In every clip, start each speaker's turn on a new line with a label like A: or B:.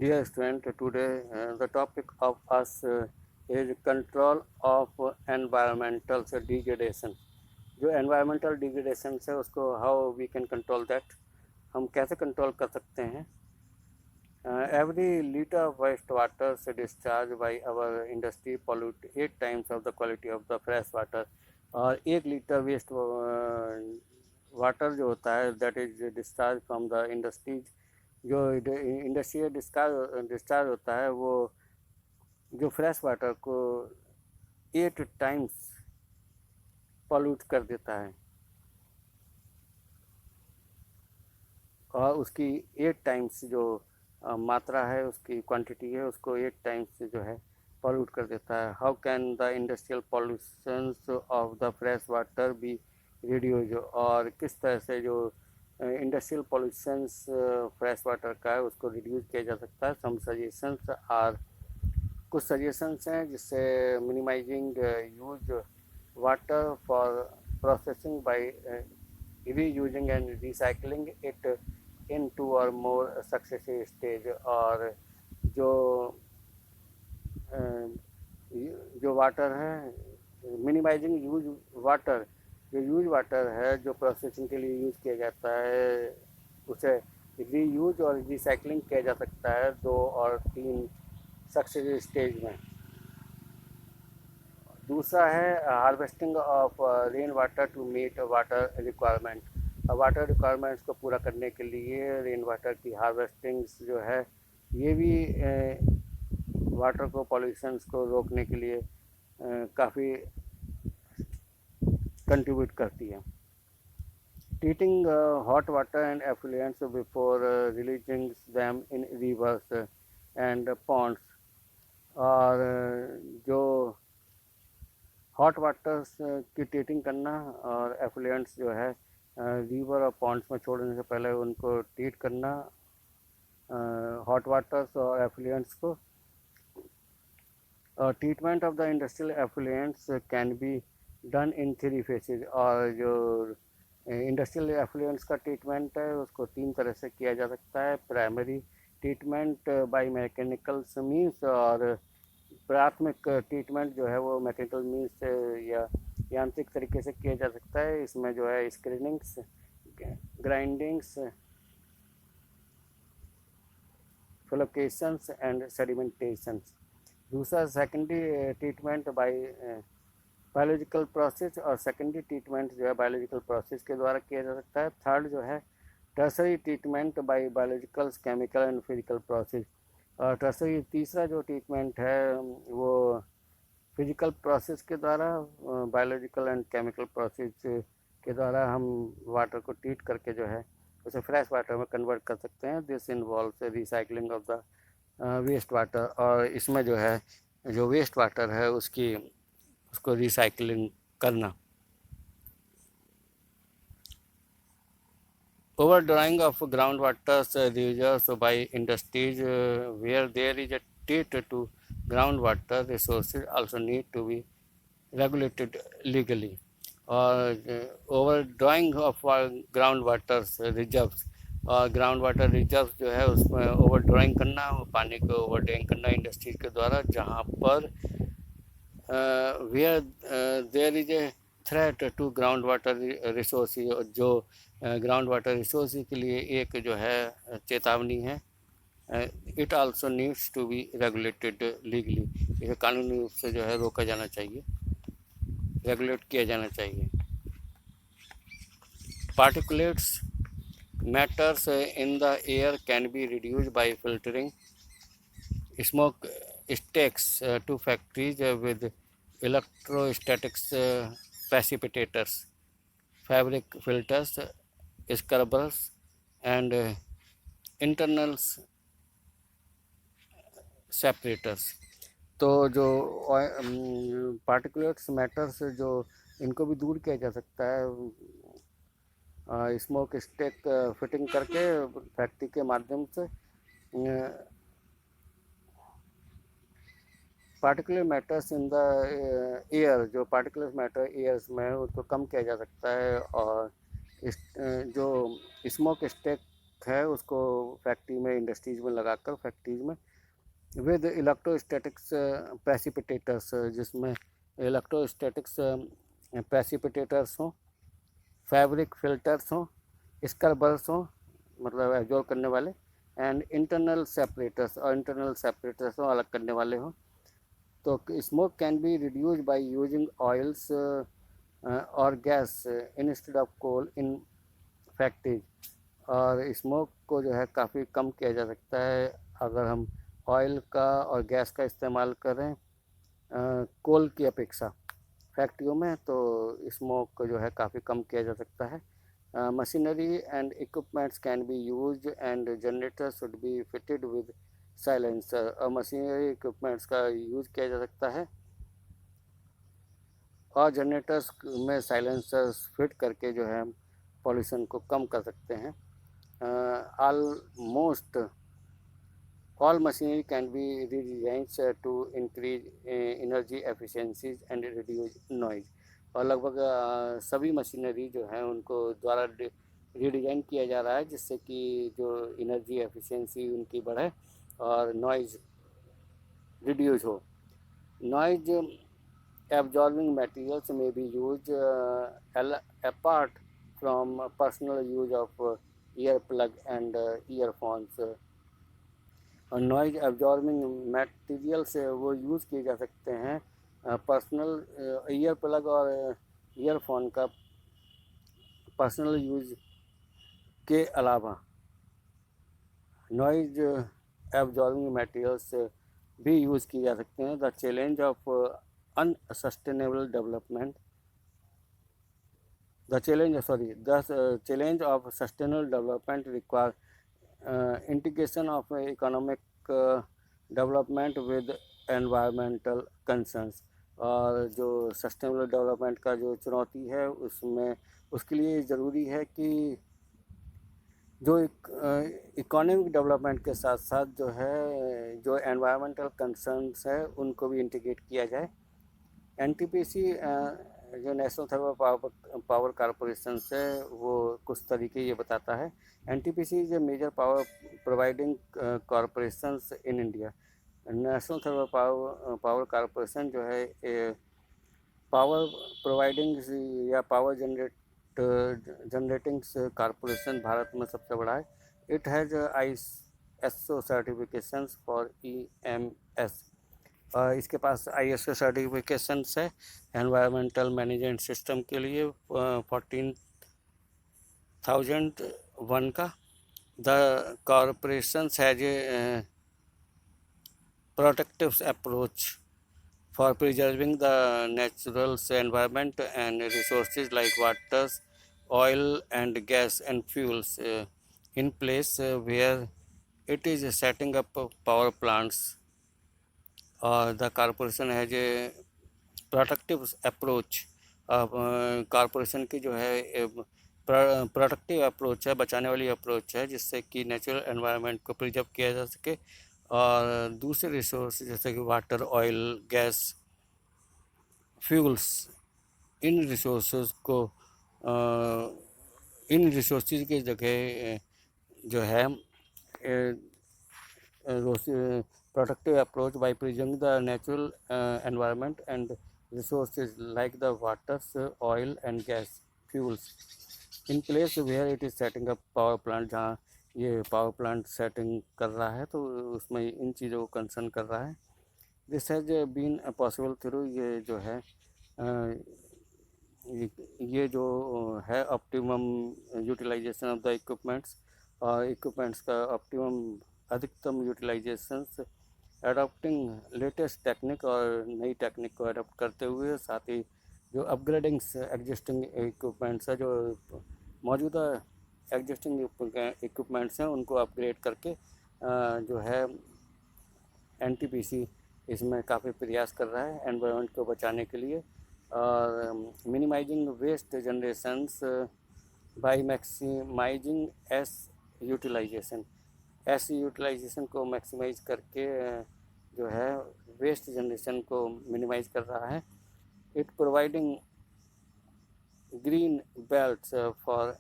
A: Dear student, today the topic of us is control of environmental degradation. जो environmental degradation है उसको how we can control that, हम कैसे control कर सकते हैं. Every liter of waste water discharged by our industry pollute 8 times of the quality of the fresh water. और 1 litre waste water जो होता है that is discharged from the industries, जो इंडस्ट्रियल डिस्चार्ज होता है वो जो फ्रेश वाटर को 8 टाइम्स पॉल्यूट कर देता है और उसकी 8 टाइम्स जो मात्रा है, उसकी क्वांटिटी है, उसको 8 टाइम्स जो है पॉल्यूट कर देता है. How can the industrial pollutions of the fresh water be reduce, और किस तरह से जो इंडस्ट्रियल पॉल्यूशंस फ्रेश वाटर का है उसको रिड्यूस किया जा सकता है. सम सजेशंस आर, कुछ सजेशंस हैं जिससे minimising use water for processing by reusing and recycling it in 2 or more successive stage. और जो वाटर है, मिनिमाइजिंग यूज वाटर, जो यूज वाटर है जो प्रोसेसिंग के लिए यूज़ किया जाता है उसे रीयूज और रिसाइकलिंग किया जा सकता है 2 और 3 सक्सेसिव स्टेज में. दूसरा है harvesting of rain water to meet water requirement. Water requirements को पूरा करने के लिए रेन वाटर की हार्वेस्टिंग जो है ये भी वाटर को पॉल्यूशंस को रोकने के लिए काफ़ी कंट्रीब्यूट करती है. Treating hot water and effluents before releasing them in rivers and ponds. और जो हॉट वाटर्स की ट्रीटिंग करना और एफ्लुएंट्स जो है रिवर और पॉन्ड्स में छोड़ने से पहले उनको ट्रीट करना, हॉट वाटर्स और एफ्लुएंट्स को. Treatment of the industrial effluents can be done in 3 faces. और जो इंडस्ट्रियल एफ्लुएंट्स का ट्रीटमेंट है उसको 3 तरह से किया जा सकता है. Primary treatment by mechanical means, और प्राथमिक ट्रीटमेंट जो है वो मैकेनिकल मीन्स से या यांत्रिक तरीके से किया जा सकता है. इसमें जो है स्क्रीनिंग्स, ग्राइंडिंग्स, फ्लोकेशंस एंड सेडिमेंटेशंस. दूसरा secondary treatment bye biological process, और सेकेंडरी ट्रीटमेंट जो है बायोलॉजिकल प्रोसेस के द्वारा किया जा सकता है. थर्ड जो है tertiary treatment bye biological, chemical and physical process. और टर्सरी तीसरा जो ट्रीटमेंट है वो फिजिकल प्रोसेस के द्वारा, बायोलॉजिकल एंड केमिकल प्रोसेस के द्वारा हम वाटर को ट्रीट करके जो है उसे फ्रेश वाटर में कन्वर्ट कर सकते हैं. This involves recycling of the waste water. और इसमें जो है जो वेस्ट वाटर है उसको रिसाइकलिंग करना. Overdrawing of groundwater reserves by industries where there is a threat to groundwater resources also need to be regulated legally. और overdrawing of ground water reserves, और ग्राउंड वाटर रिजर्व जो है उसमें ओवरड्राइंग करना, पानी को ओवरड्राइंग करना इंडस्ट्रीज के द्वारा जहाँ पर where there is a threat to ground water resource, जो ग्राउंड वाटर रिसोर्स के लिए एक जो है चेतावनी है. It also needs to be regulated legally. इसे कानूनी रूप से जो है रोका जाना चाहिए, रेगुलेट किया जाना चाहिए. Particulates matters in the air can be reduced by filtering smoke stacks to factories with electrostatics precipitators, fabric filters, scrubbers and internal separators. तो जो पार्टिकुलेट्स मैटर्स जो इनको भी दूर किया जा सकता है स्मोक स्टेक फिटिंग करके फैक्ट्री के माध्यम से. Particular matters in the air, जो पार्टिकुलर मैटर एयर्स में उसको कम किया जा सकता है. और जो स्मोक स्टेक है उसको फैक्ट्री में, इंडस्ट्रीज में लगाकर फैक्ट्रीज में विद इलेक्ट्रोस्टैटिक्स प्रेसिपिटेटर्स, जिसमें इलेक्ट्रोस्टैटिक्स प्रेसिपिटेटर्स हों, फैब्रिक फिल्टर्स हों, स्क्रबर्स हों, मतलब एब्जॉर्ब करने वाले, एंड इंटरनल सेपरेटर्स, और इंटरनल सेपरेटर्स हों, अलग करने वाले हों। तो smoke can be reduce by using oils और gas instead of coal in factories. और स्मोक को जो है काफ़ी कम किया जा सकता है अगर हम ऑयल का और गैस का इस्तेमाल करें कोल की अपेक्षा फैक्ट्रियों में, तो स्मोक को जो है काफ़ी कम किया जा सकता है। Machinery and equipments can be used and generator should be fitted with silencer, और मशीनरी इक्विपमेंट्स का यूज किया जा सकता है और जनरेटर्स में साइलेंसर्स फिट करके जो है पॉल्यूशन को कम कर सकते हैं। Almost all machinery can be redesigned to increase energy efficiencies and reduce noise। और लगभग सभी मशीनरी जो हैं उनको द्वारा रीडिज़ाइन किया जा रहा है जिससे कि जो एनर्जी एफिशिएंसी उनकी बढ़े और नॉइज़ रिड्यूस हो। Noise absorbing materials may be used apart from personal use of earplug and earphones। और नॉइज एब्जॉर्बिंग मटेरियल से वो यूज़ किए जा सकते हैं पर्सनल ईयर प्लग और ईयरफोन का पर्सनल यूज के अलावा नॉइज एब्जॉर्बिंग मटेरियल्स भी यूज़ किए जा सकते हैं। The challenge of unsustainable development the challenge of sustainable development requires integration of economic development with environmental concerns। और जो सस्टेनेबल डेवलपमेंट का जो चुनौती है उसमें उसके लिए ज़रूरी है कि जो इकोनॉमिक डेवलपमेंट के साथ साथ जो है जो एनवायरमेंटल कंसर्न्स है उनको भी इंटीग्रेट किया जाए। एनटीपीसी जो नेशनल थर्मल पावर कॉरपोरेशन है वो कुछ तरीके ये बताता है। NTPC is a major power providing corporations in India. National Thermal Power Corporation जो है पावर प्रोवाइडिंग या पावर जनरेटिंग कॉरपोरेशन भारत में सबसे बड़ा है। It has ISO certifications for EMS। इसके पास ISO सर्टिफिकेशंस है एनवायरमेंटल मैनेजमेंट सिस्टम के लिए 14001 का। The corporations has a protective approach for preserving the natural environment and resources like water, oil and gas and fuels in place where it is setting up power plants। और the corporation है जो protective approach, corporation की जो है protective approach है, बचाने वाली approach है जिससे कि नेचुरल एनवायरनमेंट को प्रिजर्व किया जा सके और दूसरे रिसोर्स जैसे कि वाटर, ऑयल, गैस, फ्यूल्स, इन रिसोर्सेज की जगह जो है protective approach by preserving the natural environment and resources like the waters, oil and gas, fuels in place where it is setting up power plant. जहाँ ये power plant setting कर रहा है तो उसमें इन चीज़ों को कंसर्न कर रहा है। This has been possible through ये जो है ये जो है optimum utilisation of the equipments और इक्विपमेंट्स का ऑप्टिमम अधिकतम यूटिलाइजेशंस, अडॉप्टिंग लेटेस्ट टेक्निक और नई टेक्निक को अडॉप्ट करते हुए, साथ ही जो अपग्रेडिंग्स एग्जिस्टिंग इक्विपमेंट्स है, जो मौजूदा एग्जिस्टिंग इक्विपमेंट्स हैं उनको अपग्रेड करके जो है एनटीपीसी इसमें काफ़ी प्रयास कर रहा है एनवायरनमेंट को बचाने के लिए और minimising waste generations by maximising utilisation. Utilisation को मैक्सिमाइज करके जो है वेस्ट जनरेशन को मिनिमाइज कर रहा है। It providing green belts for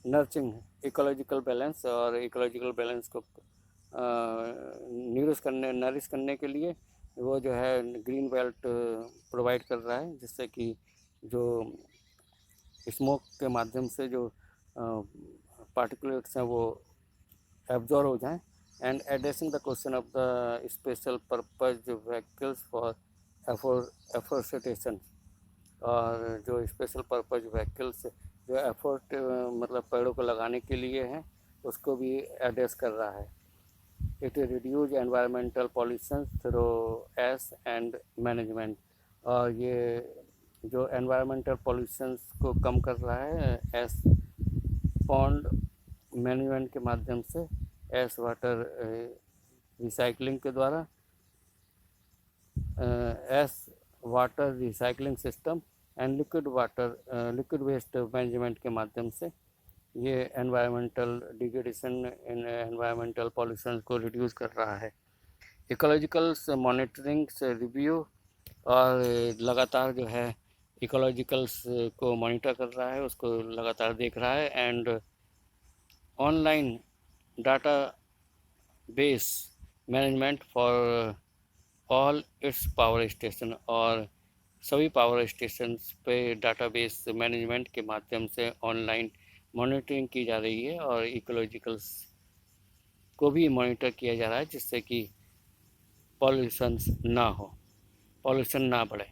A: nurturing ecological balance, और इकोलॉजिकल बैलेंस को नरिश करने के लिए वो जो है ग्रीन बेल्ट प्रोवाइड कर रहा है, जिससे कि जो स्मोक के माध्यम से जो पार्टिकुलेट्स हैं वो एब्जॉर्ब हो जाएं। And addressing the question of the special purpose vehicles for afforestation, और जो स्पेशल पर्पज व्हीकल्स जो एफोर्ट मतलब पेड़ों को लगाने के लिए हैं, उसको भी एड्रेस कर रहा है। It reduce environmental pollution through S and management, और ये जो एनवायरमेंटल पॉल्यूशंस को कम कर रहा है एस पॉन्ड मैनेजमेंट के माध्यम से, एस वाटर रिसाइकलिंग के द्वारा, as water recycling system and liquid waste management के माध्यम से ये एनवायरमेंटल डिग्रेडेशन एनवायरमेंटल पॉल्यूशन को रिड्यूस कर रहा है। इकोलॉजिकल मॉनिटरिंग से रिव्यू, और लगातार जो है इकोलॉजिकल्स को मॉनिटर कर रहा है, उसको लगातार देख रहा है। And online data base management for all it's power station, और सभी पावर स्टेशंस पे डाटाबेस मैनेजमेंट के माध्यम से ऑनलाइन मॉनिटरिंग की जा रही है, और इकोलॉजिकल्स को भी मॉनिटर किया जा रहा है, जिससे कि पॉल्यूशन ना बढ़े।